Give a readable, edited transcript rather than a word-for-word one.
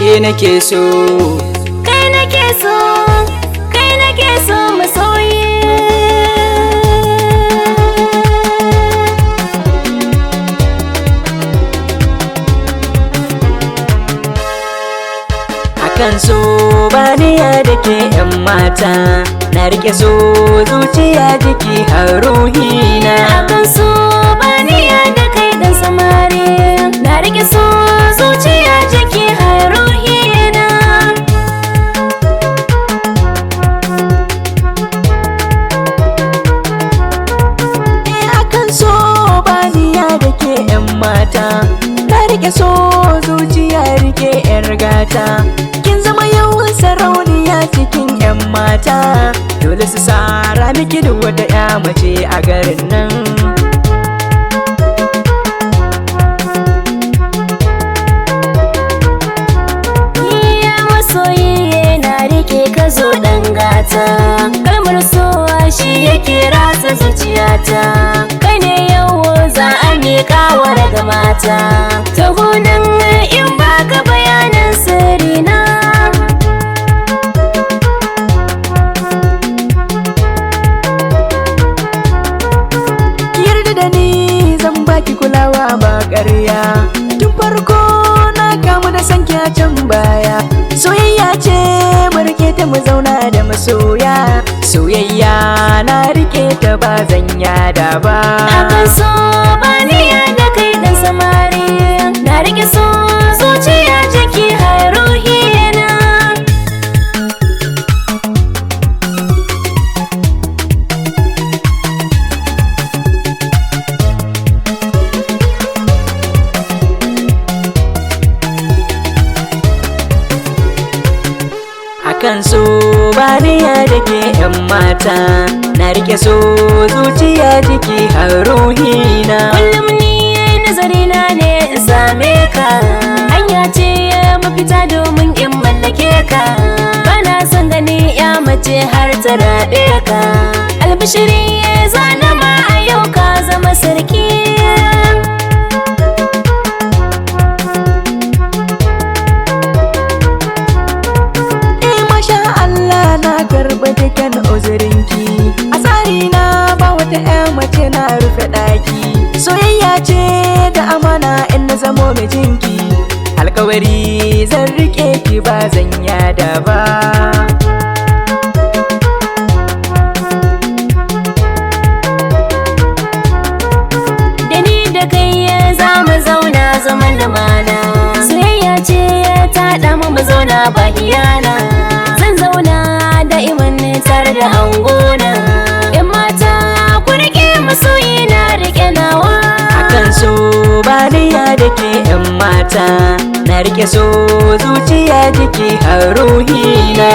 ke nake so, kai nake so, kai nake so masoyi. akan so baniya da ke yan mata, na rike so zuciya jiki har ruhina. Akan so baniya da kai dan samari, na rike so zuciya jiki har ruhina. Akan so baniya da ke yan mata, na rike so zuciya rike yar gata. Kin zama yau sarauniya cikin yan mata, dole su sara miki duk wata ya mace a garin nan. Iya masoyi na rike ka zo dan gata, kalmar sowa shi yake ratsa zuciyata. Kai ne yau za a miƙa wa daga mata, ta hunan in baka bayanan sirrina. Yarda da ni zan baki kulawa ba ƙarya, tun farko na kamu da sanki a can baya. Soyayya ce mu rike ta mu zauna da masoya, soyayya na rike ta ba zan yada ba. Akan so baniya da kai dan samari, na rike so zuciya jiki har ruhina. Akan so baniya da ke yan mata, na rike so zuciya jiki har ruhina. Kullum ni nazarina ne in same ka, hanya ce mafita domin in mallake ka. Bana son gani ya mace har ta raɗe ka, albishiri zana ma a yau ka zama sarki. Masha Allah na karɓa dukkan uzurinki, a tsarina ba wata ya mace na rufe ɗaki. Soyayya ce da amana in na zamo mijinki, alkawari zan rike ki ba zan yada ba. Da ni da kai za mu zauna zaman lumana, soyayya ce ta haɗa mu zauna ba iyana. Zan zauna da iman tare da angona, yan mata ku rike masoyi na rike nawa. Akan so baniya da ke yan mata, na rike so zuciya jiki har ruhina.